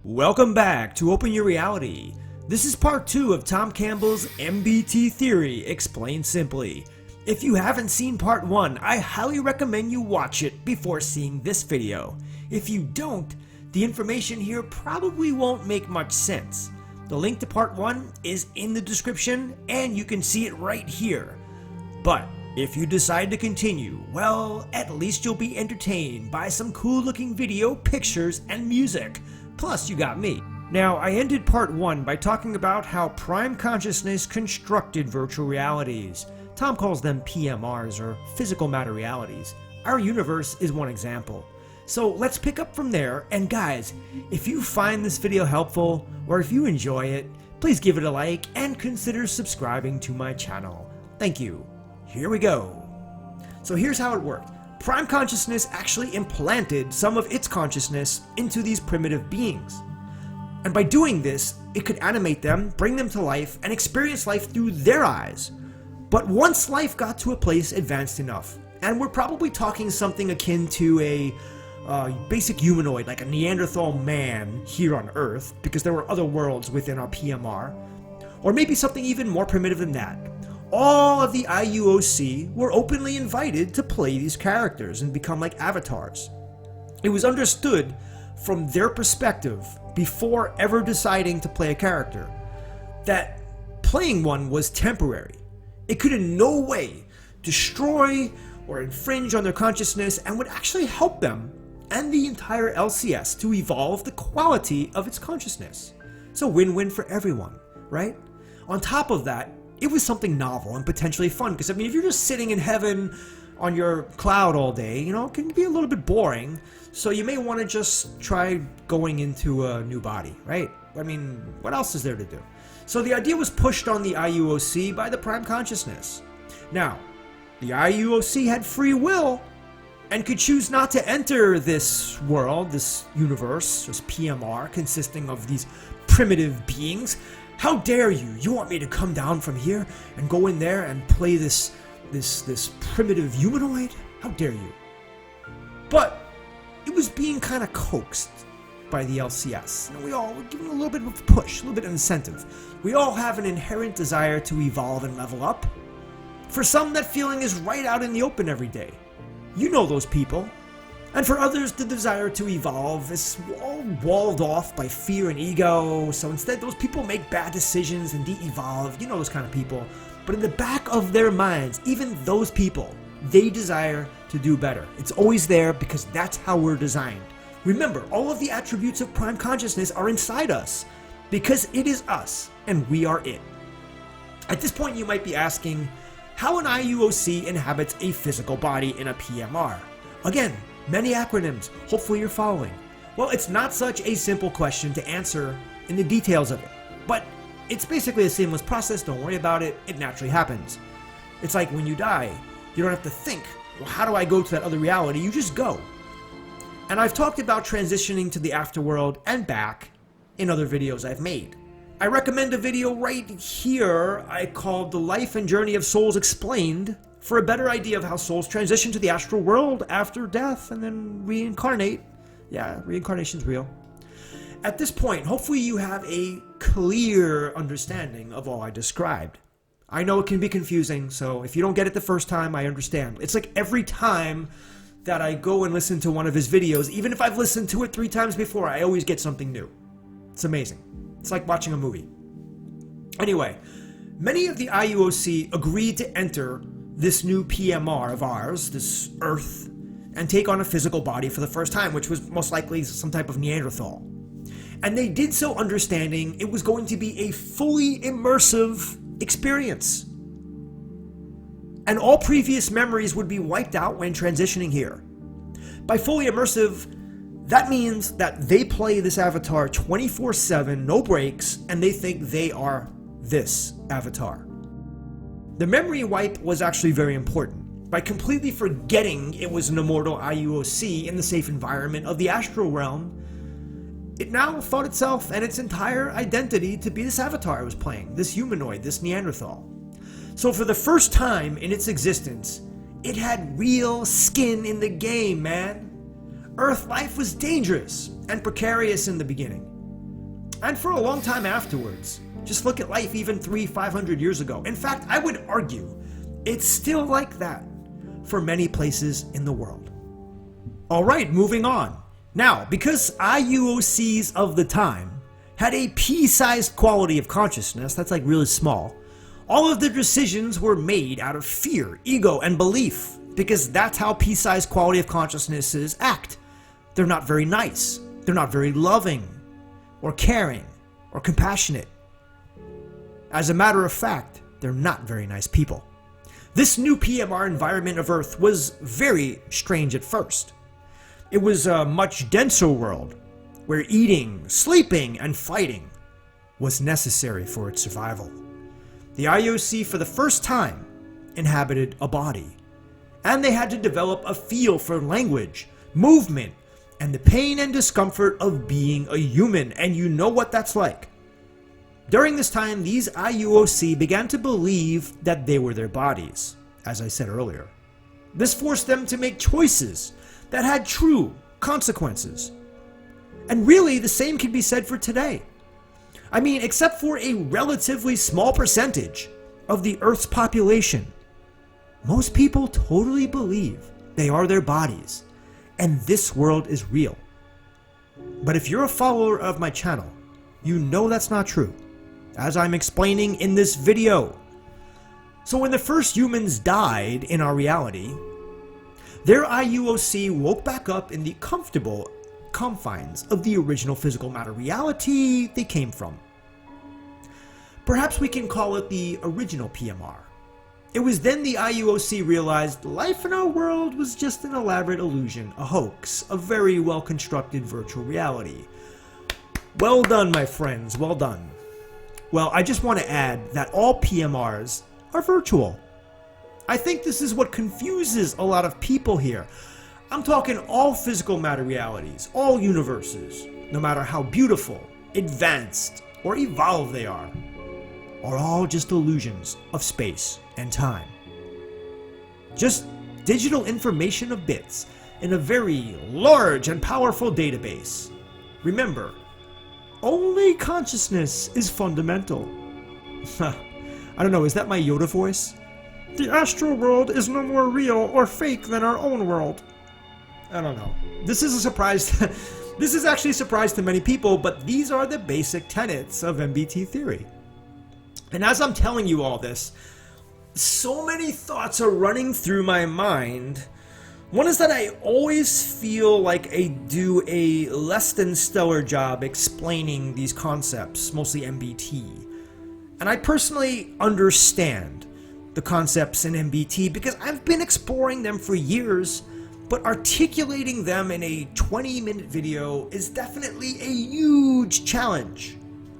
Welcome back to Open Your Reality. This is part 2 of Tom Campbell's MBT theory explained simply. If you haven't seen part 1, I highly recommend you watch it before seeing this video. If you don't, the information here probably won't make much sense. The link to part 1 is in the description and you can see it right here. But if you decide to continue, well, at least you'll be entertained by some cool looking video, pictures, and music. Plus, you got me. Now, I ended part 1 by talking about how prime consciousness constructed virtual realities. Tom calls them PMRs, or physical matter realities. Our universe is one example. So let's pick up from there, and guys, if you find this video helpful, or if you enjoy it, please give it a like and consider subscribing to my channel. Thank you. Here we go. So here's how it worked. Prime consciousness actually implanted some of its consciousness into these primitive beings. And by doing this, it could animate them, bring them to life, and experience life through their eyes. But once life got to a place advanced enough, and we're probably talking something akin to a basic humanoid, like a Neanderthal man here on Earth, because there were other worlds within our PMR, or maybe something even more primitive than that. All of the IUOC were openly invited to play these characters and become like avatars. It was understood from their perspective, before ever deciding to play a character, that playing one was temporary. It could in no way destroy or infringe on their consciousness and would actually help them and the entire LCS to evolve the quality of its consciousness. So win-win for everyone, right? On top of that, it was something novel and potentially fun, because I mean, if you're just sitting in heaven on your cloud all day, you know, it can be a little bit boring. So you may want to just try going into a new body, right? I mean, what else is there to do? So the idea was pushed on the IUOC by the prime consciousness. Now, the IUOC had free will and could choose not to enter this world, this universe, this PMR consisting of these primitive beings. How dare you? You want me to come down from here and go in there and play this primitive humanoid? How dare you? But it was being kind of coaxed by the LCS. You know, we all were given a little bit of a push, a little bit of incentive. We all have an inherent desire to evolve and level up. For some, that feeling is right out in the open every day. You know those people. And for others, the desire to evolve is all walled off by fear and ego. So instead, those people make bad decisions and de-evolve. You know those kind of people. But in the back of their minds, even those people, they desire to do better. It's always there because that's how we're designed. Remember, all of the attributes of prime consciousness are inside us because it is us and we are it. At this point, you might be asking how an IUOC inhabits a physical body in a PMR. Again, many acronyms. Hopefully you're following. Well, it's not such a simple question to answer in the details of it, but it's basically a seamless process. Don't worry about it. It naturally happens. It's like when you die, you don't have to think, well, how do I go to that other reality? You just go. And I've talked about transitioning to the afterworld and back in other videos I've made. I recommend a video right here I called The Life and Journey of Souls Explained for a better idea of how souls transition to the astral world after death and then reincarnate. Yeah, reincarnation's real. At this point, hopefully you have a clear understanding of all I described. I know it can be confusing, so if you don't get it the first time, I understand. It's like every time that I go and listen to one of his videos, even if I've listened to it 3 times before, I always get something new. It's amazing. It's like watching a movie. Anyway, many of the IUOC agreed to enter this new PMR of ours, this Earth, and take on a physical body for the first time, which was most likely some type of Neanderthal. And they did so understanding it was going to be a fully immersive experience. And all previous memories would be wiped out when transitioning here. By fully immersive, that means that they play this avatar 24/7, no breaks, and they think they are this avatar. The memory wipe was actually very important. By completely forgetting it was an immortal IUOC in the safe environment of the astral realm, it now thought itself and its entire identity to be this avatar it was playing, this humanoid, this Neanderthal. So for the first time in its existence, it had real skin in the game, man. Earth life was dangerous and precarious in the beginning. And for a long time afterwards. Just look at life even 300-500 years ago. In fact, I would argue it's still like that for many places in the world. Alright, moving on. Now, because IUOCs of the time had a pea-sized quality of consciousness, that's like really small, all of their decisions were made out of fear, ego, and belief, because that's how pea-sized quality of consciousnesses act. They're not very nice, they're not very loving, or caring, or compassionate. As a matter of fact, they're not very nice people. This new PMR environment of Earth was very strange at first. It was a much denser world, where eating, sleeping, and fighting was necessary for its survival. The IUOC for the first time inhabited a body, and they had to develop a feel for language, movement, and the pain and discomfort of being a human, and you know what that's like. During this time, these IUOC began to believe that they were their bodies, as I said earlier. This forced them to make choices that had true consequences. And really, the same can be said for today. I mean, except for a relatively small percentage of the Earth's population, most people totally believe they are their bodies, and this world is real. But if you're a follower of my channel, you know that's not true, as I'm explaining in this video. So when the first humans died in our reality, their IUOC woke back up in the comfortable confines of the original physical matter reality they came from. Perhaps we can call it the original PMR. It was then the IUOC realized life in our world was just an elaborate illusion, a hoax, a very well-constructed virtual reality. Well done, my friends, well done. Well, I just want to add that all PMRs are virtual. I think this is what confuses a lot of people here. I'm talking all physical matter realities, all universes, no matter how beautiful, advanced, or evolved they are all just illusions of space and time. Just digital information of bits in a very large and powerful database. Remember, only consciousness is fundamental. I don't know, is that my Yoda voice? The astral world is no more real or fake than our own world. I don't know. This is a surprise. This is actually a surprise to many people, but these are the basic tenets of MBT theory. And as I'm telling you all this, so many thoughts are running through my mind. One is that I always feel like I do a less than stellar job explaining these concepts, mostly MBT. And I personally understand the concepts in MBT because I've been exploring them for years, but articulating them in a 20-minute video is definitely a huge challenge.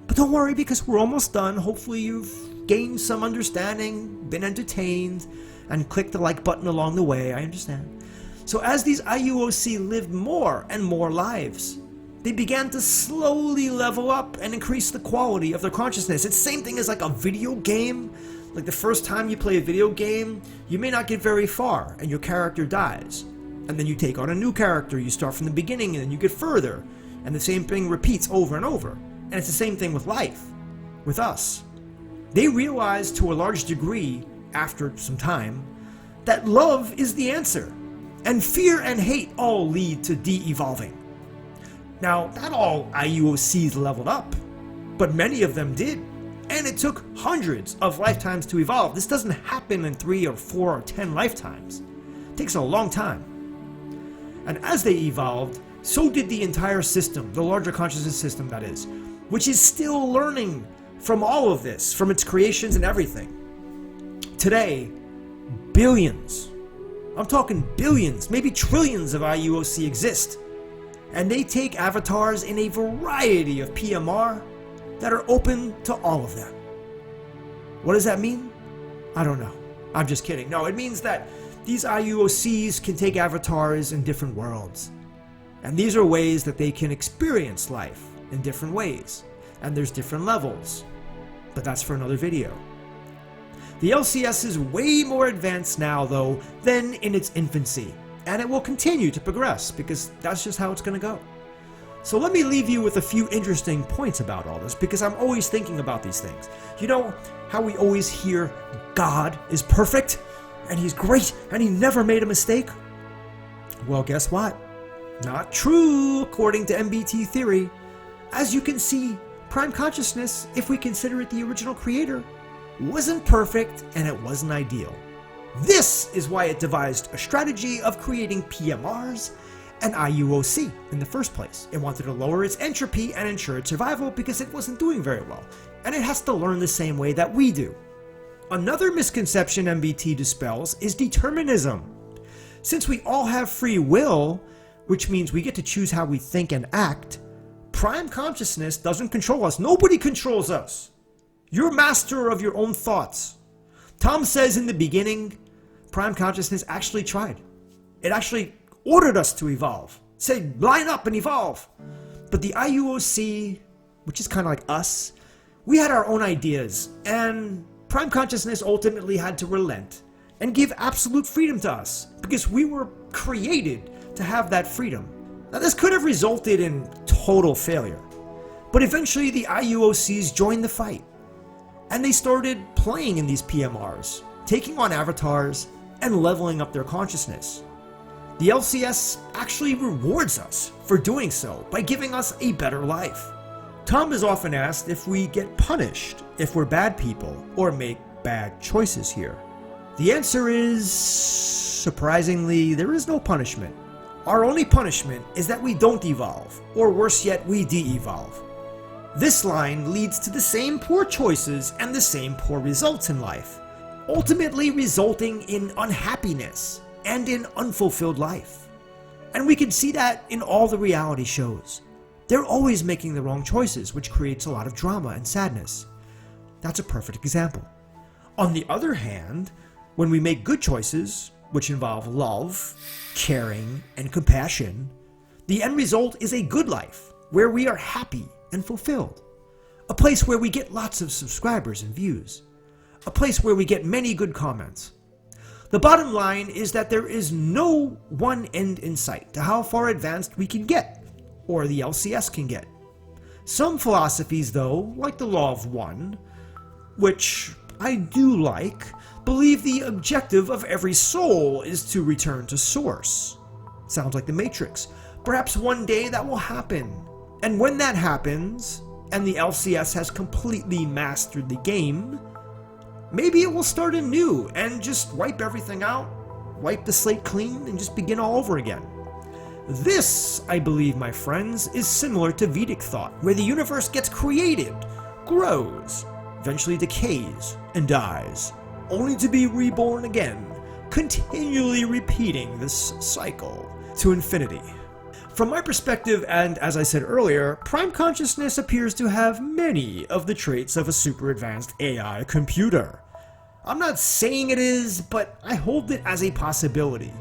But don't worry, because we're almost done. Hopefully you've gained some understanding, been entertained, and clicked the like button along the way. I understand. So as these IUOC lived more and more lives, they began to slowly level up and increase the quality of their consciousness. It's the same thing as like a video game. Like the first time you play a video game, you may not get very far and your character dies. And then you take on a new character, you start from the beginning and then you get further. And the same thing repeats over and over. And it's the same thing with life, with us. They realized to a large degree, after some time, that love is the answer. And fear and hate all lead to de-evolving. Now, not all IUOCs leveled up, but many of them did. And it took hundreds of lifetimes to evolve. This doesn't happen in 3 or 4 or 10 lifetimes. It takes a long time. And as they evolved, so did the entire system, the larger consciousness system that is, which is still learning from all of this, from its creations and everything. Today, billions, I'm talking billions, maybe trillions of IUOC exist. And they take avatars in a variety of PMR that are open to all of them. What does that mean? I don't know. I'm just kidding. No, it means that these IUOCs can take avatars in different worlds. And these are ways that they can experience life in different ways. And there's different levels. But that's for another video. The LCS is way more advanced now, though, than in its infancy. and it will continue to progress because that's just how it's going to go. So let me leave you with a few interesting points about all this, because I'm always thinking about these things. You know how we always hear God is perfect and he's great and he never made a mistake? Well, guess what? Not true, according to MBT theory. As you can see, prime consciousness, if we consider it the original creator, wasn't perfect and it wasn't ideal. This is why it devised a strategy of creating PMRs and IUOC in the first place. It wanted to lower its entropy and ensure its survival because it wasn't doing very well, and it has to learn the same way that we do. Another misconception MBT dispels is determinism. Since we all have free will, which means we get to choose how we think and act, prime consciousness doesn't control us. Nobody controls us. You're master of your own thoughts. Tom says in the beginning, prime consciousness actually tried. It actually ordered us to evolve. Said, line up and evolve. But the IUOC, which is kind of like us, we had our own ideas, and prime consciousness ultimately had to relent and give absolute freedom to us, because we were created to have that freedom. Now, this could have resulted in total failure, but eventually the IUOCs joined the fight, and they started playing in these PMRs, taking on avatars and leveling up their consciousness. The LCS actually rewards us for doing so by giving us a better life. Tom is often asked if we get punished if we're bad people or make bad choices here. The answer is, surprisingly, there is no punishment. Our only punishment is that we don't evolve, or worse yet, we de-evolve. This line leads to the same poor choices and the same poor results in life, ultimately resulting in unhappiness and in unfulfilled life. And we can see that in all the reality shows. They're always making the wrong choices, which creates a lot of drama and sadness. That's a perfect example. On the other hand, when we make good choices, which involve love, caring, and compassion, the end result is a good life, where we are happy and fulfilled. A place where we get lots of subscribers and views. A place where we get many good comments. The bottom line is that there is no one end in sight to how far advanced we can get, or the LCS can get. Some philosophies, though, like the Law of One, which I do like, believe the objective of every soul is to return to Source. Sounds like the Matrix. Perhaps one day that will happen. And when that happens, and the LCS has completely mastered the game, maybe it will start anew and just wipe everything out, wipe the slate clean, and just begin all over again. This, I believe, my friends, is similar to Vedic thought, where the universe gets created, grows, eventually decays, and dies, only to be reborn again, continually repeating this cycle to infinity. From my perspective, and as I said earlier, prime consciousness appears to have many of the traits of a super advanced AI computer. I'm not saying it is, but I hold it as a possibility.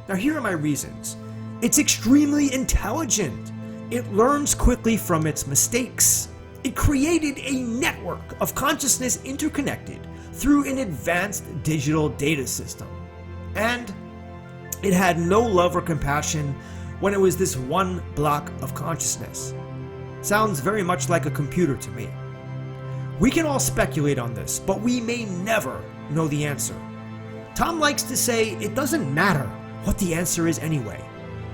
Now here are my reasons. It's extremely intelligent. It learns quickly from its mistakes. It created a network of consciousness interconnected through an advanced digital data system. And it had no love or compassion when it was this one block of consciousness. Sounds very much like a computer to me. We can all speculate on this, but we may never know the answer. Tom likes to say it doesn't matter what the answer is anyway.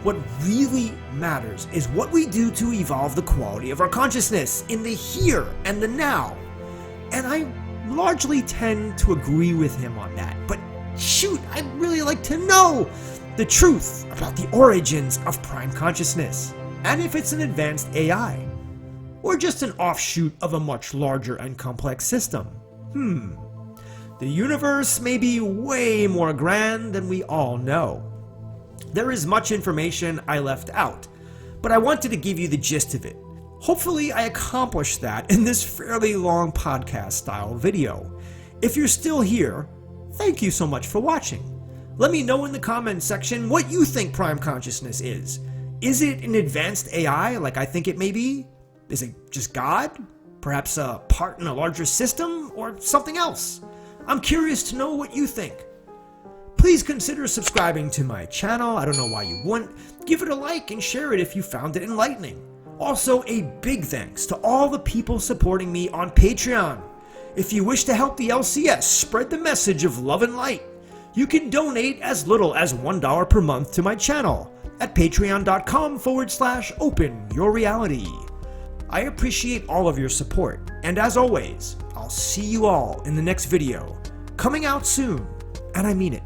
What really matters is what we do to evolve the quality of our consciousness in the here and the now. And I largely tend to agree with him on that, but shoot, I'd really like to know the truth about the origins of prime consciousness, and if it's an advanced AI, or just an offshoot of a much larger and complex system. The universe may be way more grand than we all know. There is much information I left out, but I wanted to give you the gist of it. Hopefully I accomplished that in this fairly long podcast style video. If you're still here, thank you so much for watching. Let me know in the comments section what you think prime consciousness is. Is it an advanced AI like I think it may be? Is it just God? Perhaps a part in a larger system or something else? I'm curious to know what you think. please consider subscribing to my channel. I don't know why you wouldn't. Give it a like and share it if you found it enlightening. Also, a big thanks to all the people supporting me on Patreon. If you wish to help the LCS spread the message of love and light, you can donate as little as $1 per month to my channel at patreon.com/openyourreality. I appreciate all of your support, and as always, I'll see you all in the next video, coming out soon, and I mean it.